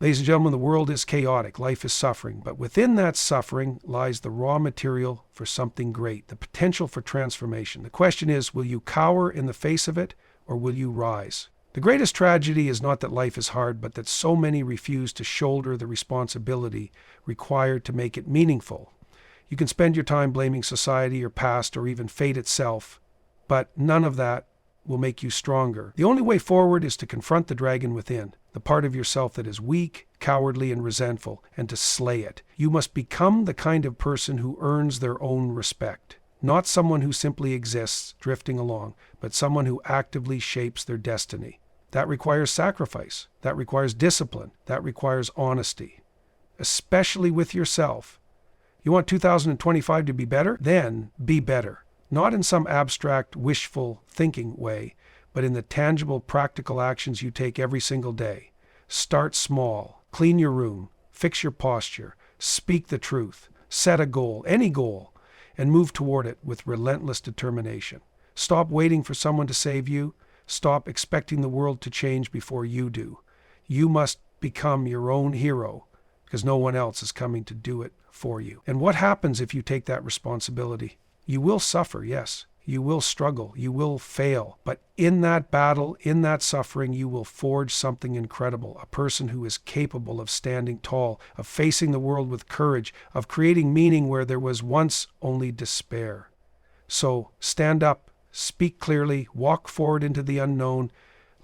Ladies and gentlemen, the world is chaotic. Life is suffering. But within that suffering lies the raw material for something great, the potential for transformation. The question is, will you cower in the face of it, or will you rise? The greatest tragedy is not that life is hard, but that so many refuse to shoulder the responsibility required to make it meaningful. You can spend your time blaming society, your past, or even fate itself, but none of that will make you stronger. The only way forward is to confront the dragon within, the part of yourself that is weak, cowardly, and resentful, and to slay it. You must become the kind of person who earns their own respect. Not someone who simply exists, drifting along, but someone who actively shapes their destiny. That requires sacrifice. That requires discipline. That requires honesty, especially with yourself. You want 2025 to be better? Then be better. Not in some abstract, wishful thinking way, but in the tangible, practical actions you take every single day. Start small. Clean your room. Fix your posture. Speak the truth. Set a goal, any goal, and move toward it with relentless determination. Stop waiting for someone to save you. Stop expecting the world to change before you do. You must become your own hero, because no one else is coming to do it for you. And what happens if you take that responsibility? You will suffer, yes. You will struggle. You will fail. But in that battle, in that suffering, you will forge something incredible. A person who is capable of standing tall, of facing the world with courage, of creating meaning where there was once only despair. So stand up, speak clearly, walk forward into the unknown.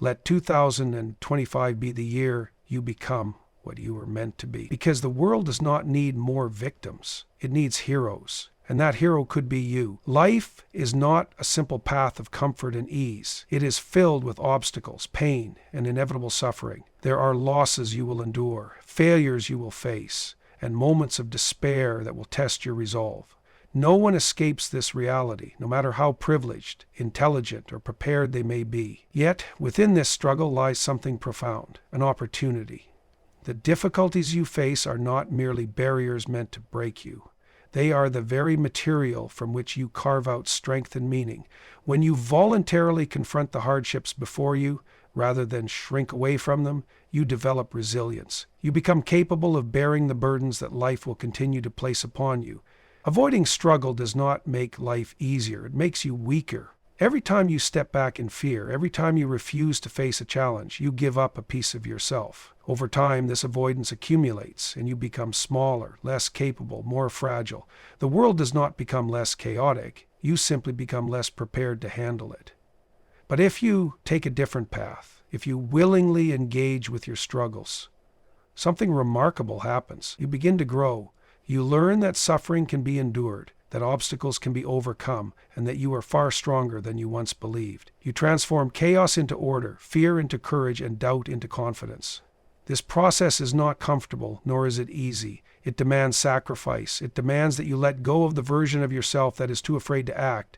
Let 2025 be the year you become what you were meant to be. Because the world does not need more victims. It needs heroes. And that hero could be you. Life is not a simple path of comfort and ease. It is filled with obstacles, pain, and inevitable suffering. There are losses you will endure, failures you will face, and moments of despair that will test your resolve. No one escapes this reality, no matter how privileged, intelligent, or prepared they may be. Yet, within this struggle lies something profound, an opportunity. The difficulties you face are not merely barriers meant to break you. They are the very material from which you carve out strength and meaning. When you voluntarily confront the hardships before you, rather than shrink away from them, you develop resilience. You become capable of bearing the burdens that life will continue to place upon you. Avoiding struggle does not make life easier. It makes you weaker. Every time you step back in fear, every time you refuse to face a challenge, you give up a piece of yourself. Over time, this avoidance accumulates, and you become smaller, less capable, more fragile. The world does not become less chaotic. You simply become less prepared to handle it. But if you take a different path, if you willingly engage with your struggles, something remarkable happens. You begin to grow. You learn that suffering can be endured, that obstacles can be overcome, and that you are far stronger than you once believed. You transform chaos into order, fear into courage, and doubt into confidence. This process is not comfortable, nor is it easy. It demands sacrifice. It demands that you let go of the version of yourself that is too afraid to act.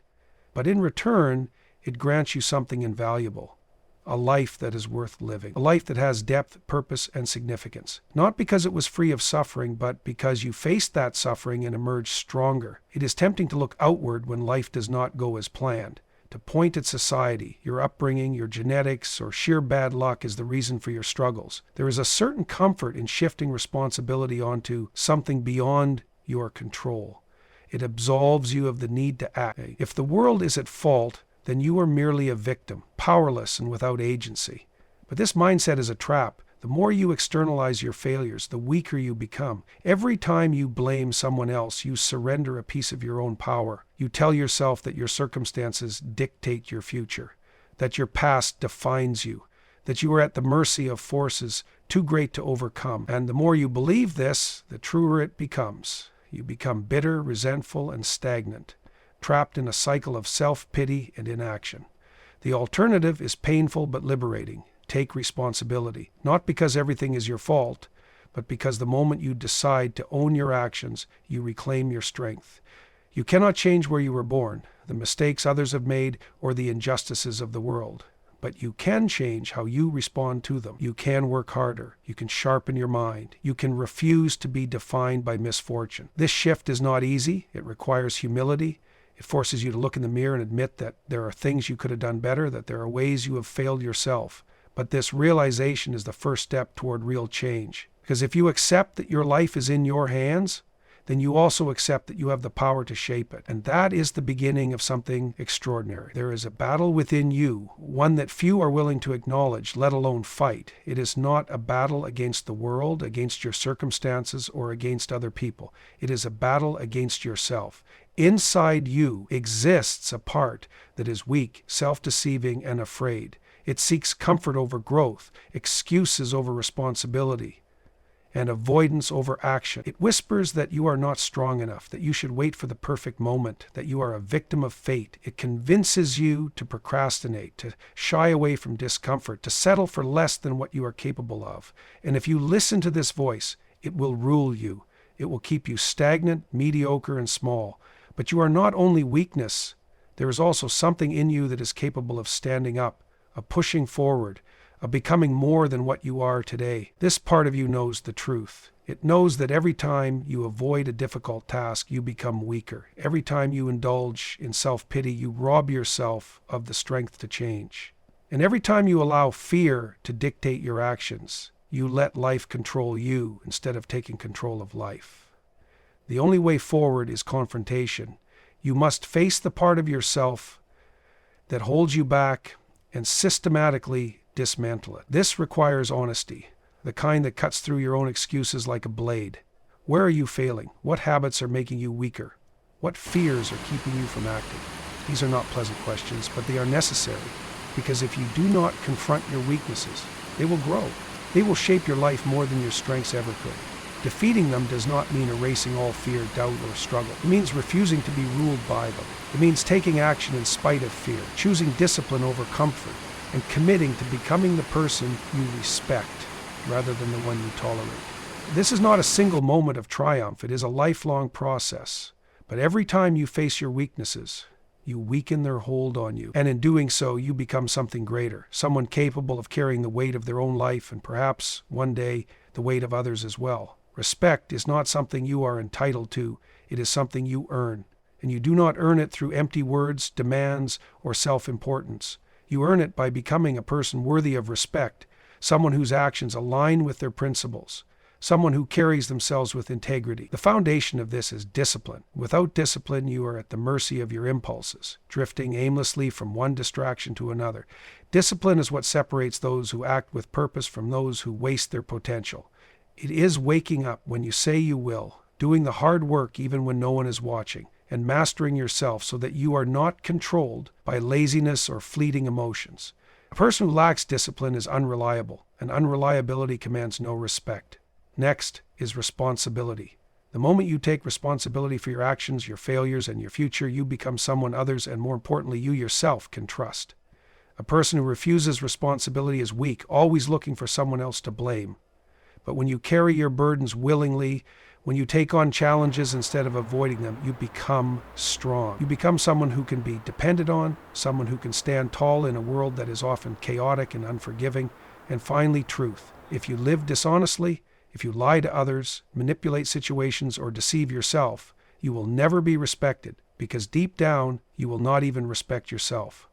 But in return, it grants you something invaluable. A life that is worth living. A life that has depth, purpose, and significance. Not because it was free of suffering, but because you faced that suffering and emerged stronger. It is tempting to look outward when life does not go as planned. To point at society, your upbringing, your genetics, or sheer bad luck is the reason for your struggles. There is a certain comfort in shifting responsibility onto something beyond your control. It absolves you of the need to act. If the world is at fault, then you are merely a victim, powerless and without agency. But this mindset is a trap. The more you externalize your failures, the weaker you become. Every time you blame someone else, you surrender a piece of your own power. You tell yourself that your circumstances dictate your future, that your past defines you, that you are at the mercy of forces too great to overcome. And the more you believe this, the truer it becomes. You become bitter, resentful, and stagnant, trapped in a cycle of self-pity and inaction. The alternative is painful but liberating. Take responsibility, not because everything is your fault, but because the moment you decide to own your actions, you reclaim your strength. You cannot change where you were born, the mistakes others have made, or the injustices of the world. But you can change how you respond to them. You can work harder. You can sharpen your mind. You can refuse to be defined by misfortune. This shift is not easy. It requires humility. It forces you to look in the mirror and admit that there are things you could have done better, that there are ways you have failed yourself. But this realization is the first step toward real change. Because if you accept that your life is in your hands, then you also accept that you have the power to shape it. And that is the beginning of something extraordinary. There is a battle within you, one that few are willing to acknowledge, let alone fight. It is not a battle against the world, against your circumstances, or against other people. It is a battle against yourself. Inside you exists a part that is weak, self-deceiving, and afraid. It seeks comfort over growth, excuses over responsibility, and avoidance over action. It whispers that you are not strong enough, that you should wait for the perfect moment, that you are a victim of fate. It convinces you to procrastinate, to shy away from discomfort, to settle for less than what you are capable of. And if you listen to this voice, it will rule you. It will keep you stagnant, mediocre, and small. But you are not only weakness. There is also something in you that is capable of standing up, of pushing forward, of becoming more than what you are today. This part of you knows the truth. It knows that every time you avoid a difficult task, you become weaker. Every time you indulge in self-pity, you rob yourself of the strength to change. And every time you allow fear to dictate your actions, you let life control you instead of taking control of life. The only way forward is confrontation. You must face the part of yourself that holds you back and systematically dismantle it. This requires honesty, the kind that cuts through your own excuses like a blade. Where are you failing? What habits are making you weaker? What fears are keeping you from acting? These are not pleasant questions, but they are necessary, because if you do not confront your weaknesses, they will grow. They will shape your life more than your strengths ever could. Defeating them does not mean erasing all fear, doubt, or struggle. It means refusing to be ruled by them. It means taking action in spite of fear, choosing discipline over comfort, and committing to becoming the person you respect rather than the one you tolerate. This is not a single moment of triumph. It is a lifelong process. But every time you face your weaknesses, you weaken their hold on you. And in doing so, you become something greater, someone capable of carrying the weight of their own life and perhaps one day the weight of others as well. Respect is not something you are entitled to. It is something you earn. And you do not earn it through empty words, demands, or self-importance. You earn it by becoming a person worthy of respect, someone whose actions align with their principles, someone who carries themselves with integrity. The foundation of this is discipline. Without discipline, you are at the mercy of your impulses, drifting aimlessly from one distraction to another. Discipline is what separates those who act with purpose from those who waste their potential. It is waking up when you say you will, doing the hard work even when no one is watching, and mastering yourself so that you are not controlled by laziness or fleeting emotions. A person who lacks discipline is unreliable, and unreliability commands no respect. Next is responsibility. The moment you take responsibility for your actions, your failures, and your future, you become someone others, and more importantly, you yourself can trust. A person who refuses responsibility is weak, always looking for someone else to blame. But when you carry your burdens willingly, when you take on challenges instead of avoiding them, you become strong. You become someone who can be depended on, someone who can stand tall in a world that is often chaotic and unforgiving. And finally, truth. If you live dishonestly, if you lie to others, manipulate situations, or deceive yourself, you will never be respected, because deep down, you will not even respect yourself.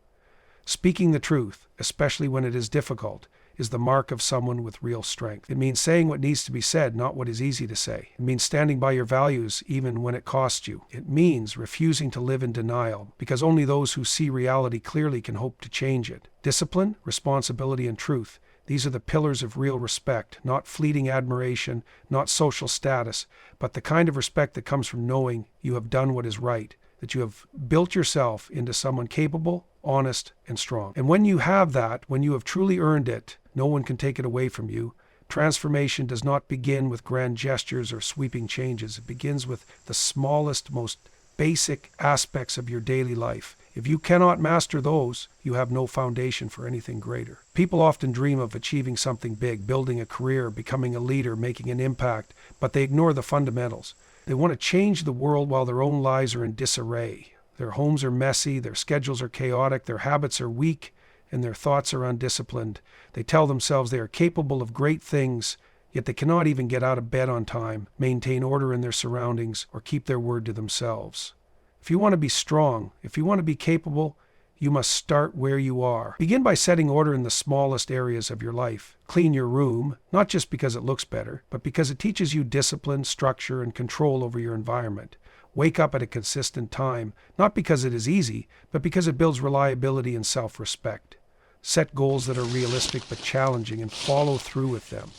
Speaking the truth, especially when it is difficult, is the mark of someone with real strength. It means saying what needs to be said, not what is easy to say. It means standing by your values even when it costs you. It means refusing to live in denial, because only those who see reality clearly can hope to change it. Discipline, responsibility, and truth. These are the pillars of real respect, not fleeting admiration, not social status, but the kind of respect that comes from knowing you have done what is right, that you have built yourself into someone capable, honest, and strong. And when you have that, when you have truly earned it, no one can take it away from you. Transformation does not begin with grand gestures or sweeping changes. It begins with the smallest, most basic aspects of your daily life. If you cannot master those, you have no foundation for anything greater. People often dream of achieving something big, building a career, becoming a leader, making an impact, but they ignore the fundamentals. They want to change the world while their own lives are in disarray. Their homes are messy, their schedules are chaotic, their habits are weak, and their thoughts are undisciplined. They tell themselves they are capable of great things, yet they cannot even get out of bed on time, maintain order in their surroundings, or keep their word to themselves. If you want to be strong, if you want to be capable, You must start where you are. Begin by setting order in the smallest areas of your life. Clean your room, not just because it looks better, but because it teaches you discipline, structure, and control over your environment. Wake up at a consistent time, not because it is easy, but because it builds reliability and self-respect. Set goals that are realistic but challenging and follow through with them.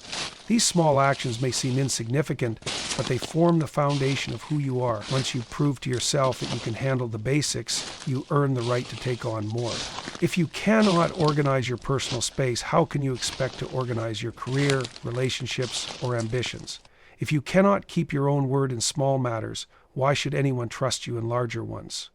These small actions may seem insignificant, but they form the foundation of who you are. Once you prove to yourself that you can handle the basics, you earn the right to take on more. If you cannot organize your personal space, how can you expect to organize your career, relationships, or ambitions? If you cannot keep your own word in small matters, why should anyone trust you in larger ones?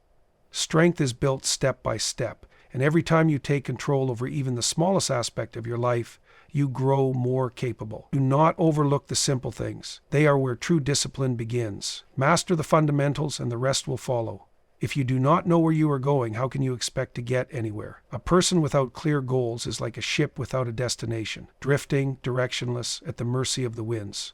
Strength is built step by step, and every time you take control over even the smallest aspect of your life, you grow more capable. Do not overlook the simple things. They are where true discipline begins. Master the fundamentals and the rest will follow. If you do not know where you are going, how can you expect to get anywhere? A person without clear goals is like a ship without a destination, drifting, directionless, at the mercy of the winds.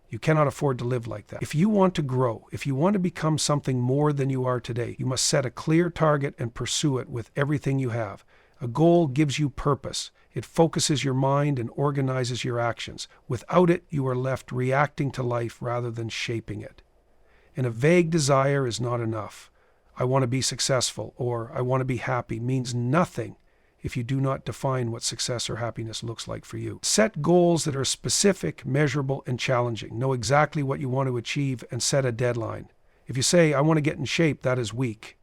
You cannot afford to live like that. If you want to grow, if you want to become something more than you are today, you must set a clear target and pursue it with everything you have. A goal gives you purpose. It focuses your mind and organizes your actions. Without it, you are left reacting to life rather than shaping it. And a vague desire is not enough. I want to be successful or I want to be happy means nothing if you do not define what success or happiness looks like for you. Set goals that are specific, measurable, and challenging. Know exactly what you want to achieve and set a deadline. If you say, I want to get in shape, that is weak.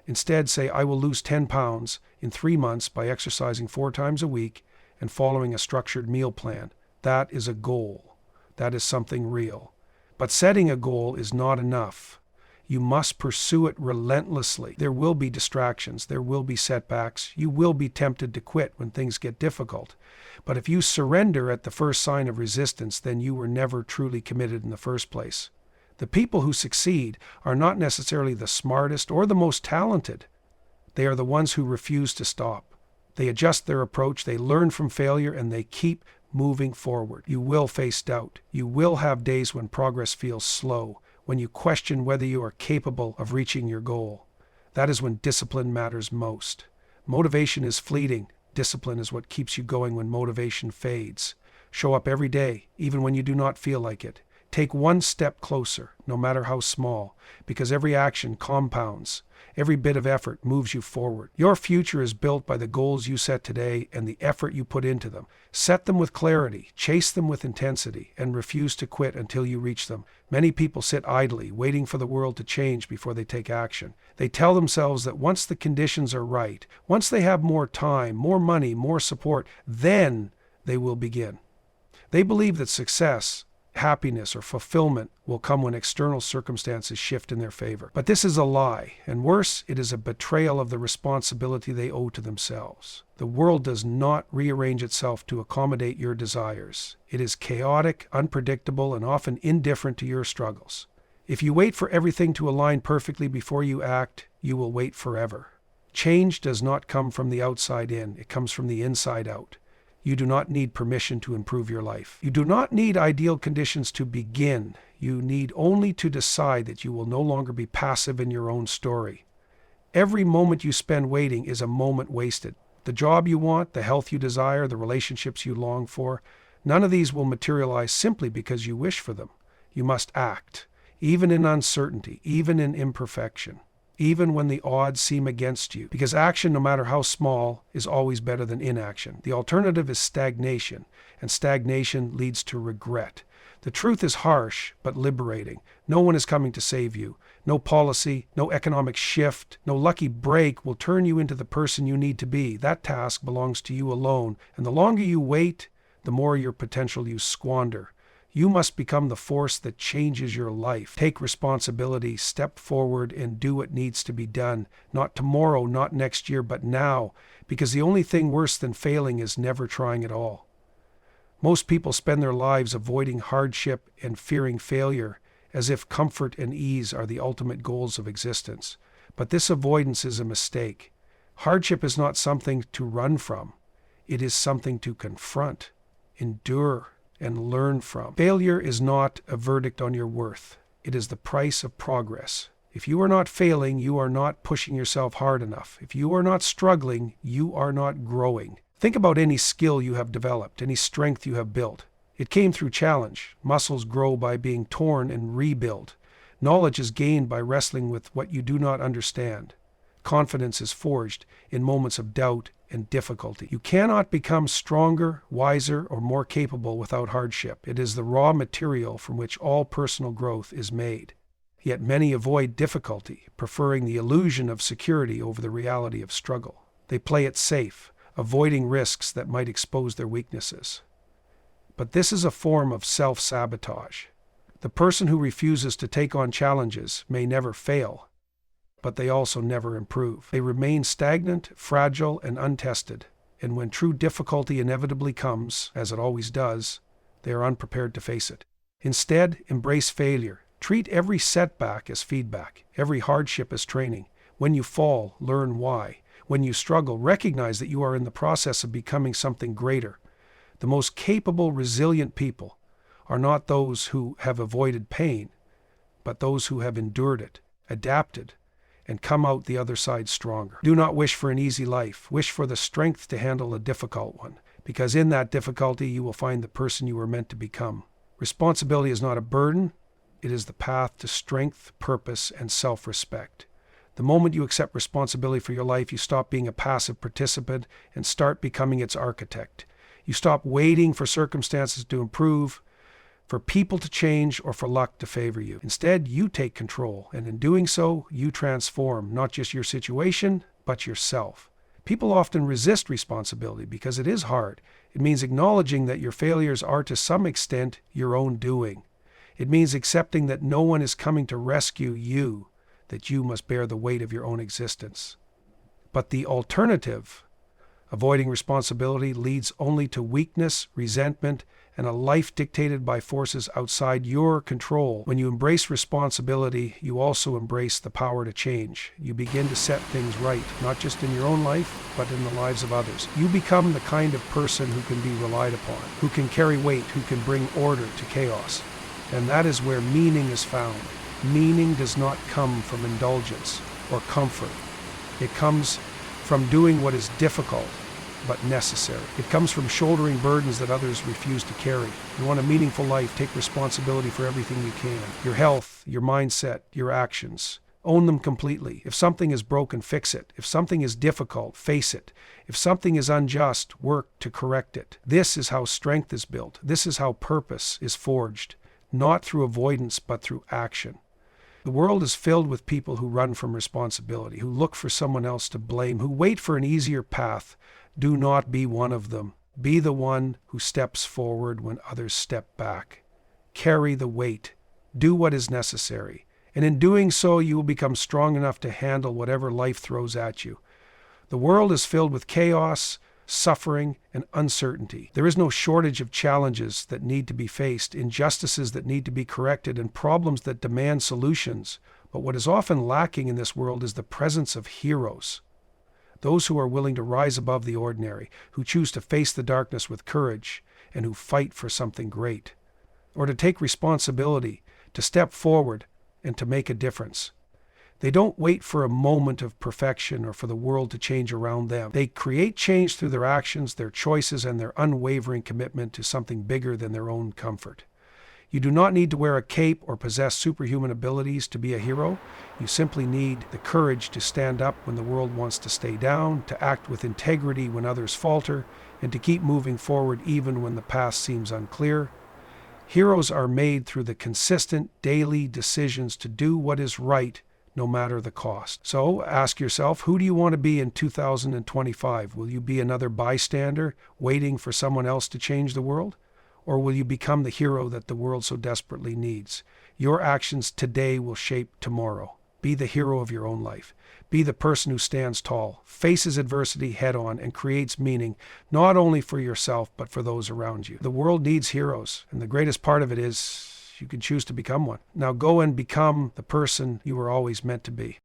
Instead, say, I will lose 10 pounds in 3 months by exercising 4 times a week and following a structured meal plan. That is a goal. That is something real. But setting a goal is not enough. You must pursue it relentlessly. There will be distractions. There will be setbacks. You will be tempted to quit when things get difficult. But if you surrender at the first sign of resistance, then you were never truly committed in the first place. The people who succeed are not necessarily the smartest or the most talented. They are the ones who refuse to stop. They adjust their approach, they learn from failure, and they keep moving forward. You will face doubt. You will have days when progress feels slow, when you question whether you are capable of reaching your goal. That is when discipline matters most. Motivation is fleeting. Discipline is what keeps you going when motivation fades. Show up every day, even when you do not feel like it. Take one step closer, no matter how small, because every action compounds. Every bit of effort moves you forward. Your future is built by the goals you set today and the effort you put into them. Set them with clarity, chase them with intensity, and refuse to quit until you reach them. Many people sit idly, waiting for the world to change before they take action. They tell themselves that once the conditions are right, once they have more time, more money, more support, then they will begin. They believe that success, happiness, or fulfillment will come when external circumstances shift in their favor. But this is a lie, and worse, it is a betrayal of the responsibility they owe to themselves. The world does not rearrange itself to accommodate your desires. It is chaotic, unpredictable, and often indifferent to your struggles. If you wait for everything to align perfectly before you act, you will wait forever. Change does not come from the outside in, it comes from the inside out. You do not need permission to improve your life. You do not need ideal conditions to begin. You need only to decide that you will no longer be passive in your own story. Every moment you spend waiting is a moment wasted. The job you want, the health you desire, the relationships you long for, none of these will materialize simply because you wish for them. You must act, even in uncertainty, even in imperfection, even when the odds seem against you, because action, no matter how small, is always better than inaction. The alternative is stagnation, and stagnation leads to regret. The truth is harsh, but liberating. No one is coming to save you. No policy, no economic shift, no lucky break will turn you into the person you need to be. That task belongs to you alone, and the longer you wait, the more your potential you squander. You must become the force that changes your life. Take responsibility, step forward, and do what needs to be done. Not tomorrow, not next year, but now, because the only thing worse than failing is never trying at all. Most people spend their lives avoiding hardship and fearing failure, as if comfort and ease are the ultimate goals of existence. But this avoidance is a mistake. Hardship is not something to run from. It is something to confront, endure, and learn from. Failure is not a verdict on your worth. It is the price of progress. If you are not failing, you are not pushing yourself hard enough. If you are not struggling, you are not growing. Think about any skill you have developed, any strength you have built. It came through challenge. Muscles grow by being torn and rebuilt. Knowledge is gained by wrestling with what you do not understand. Confidence is forged in moments of doubt and difficulty. You cannot become stronger, wiser, or more capable without hardship. It is the raw material from which all personal growth is made. Yet many avoid difficulty, preferring the illusion of security over the reality of struggle. They play it safe, avoiding risks that might expose their weaknesses. But this is a form of self-sabotage. The person who refuses to take on challenges may never fail, but they also never improve. They remain stagnant, fragile, and untested, and when true difficulty inevitably comes, as it always does, they are unprepared to face it. Instead, embrace failure. Treat every setback as feedback, every hardship as training. When you fall, learn why. When you struggle, recognize that you are in the process of becoming something greater. The most capable, resilient people are not those who have avoided pain, but those who have endured it, adapted, and come out the other side stronger. Do not wish for an easy life. Wish for the strength to handle a difficult one, because in that difficulty you will find the person you were meant to become. Responsibility is not a burden. It is the path to strength, purpose, and self-respect. The moment you accept responsibility for your life, you stop being a passive participant and start becoming its architect. You stop waiting for circumstances to improve, for people to change, or for luck to favor you. Instead, you take control, and in doing so, you transform not just your situation, but yourself. People often resist responsibility because it is hard. It means acknowledging that your failures are to some extent your own doing. It means accepting that no one is coming to rescue you, that you must bear the weight of your own existence. But the alternative, avoiding responsibility, leads only to weakness, resentment, and a life dictated by forces outside your control. When you embrace responsibility, you also embrace the power to change. You begin to set things right, not just in your own life, but in the lives of others. You become the kind of person who can be relied upon, who can carry weight, who can bring order to chaos. And that is where meaning is found. Meaning does not come from indulgence or comfort. It comes from doing what is difficult but necessary. It comes from shouldering burdens that others refuse to carry. You want a meaningful life, take responsibility for everything you can. Your health, your mindset, your actions. Own them completely. If something is broken, fix it. If something is difficult, face it. If something is unjust, work to correct it. This is how strength is built. This is how purpose is forged, not through avoidance, but through action. The world is filled with people who run from responsibility, who look for someone else to blame, who wait for an easier path. Do not be one of them. Be the one who steps forward when others step back. Carry the weight. Do what is necessary. And in doing so, you will become strong enough to handle whatever life throws at you. The world is filled with chaos, suffering, and uncertainty. There is no shortage of challenges that need to be faced, injustices that need to be corrected, and problems that demand solutions. But what is often lacking in this world is the presence of heroes. Those who are willing to rise above the ordinary, who choose to face the darkness with courage, and who fight for something great, or to take responsibility, to step forward, and to make a difference. They don't wait for a moment of perfection or for the world to change around them. They create change through their actions, their choices, and their unwavering commitment to something bigger than their own comfort. You do not need to wear a cape or possess superhuman abilities to be a hero. You simply need the courage to stand up when the world wants to stay down, to act with integrity when others falter, and to keep moving forward even when the path seems unclear. Heroes are made through the consistent daily decisions to do what is right, no matter the cost. So ask yourself, who do you want to be in 2025? Will you be another bystander waiting for someone else to change the world? Or will you become the hero that the world so desperately needs? Your actions today will shape tomorrow. Be the hero of your own life. Be the person who stands tall, faces adversity head on, and creates meaning, not only for yourself, but for those around you. The world needs heroes, and the greatest part of it is you can choose to become one. Now go and become the person you were always meant to be.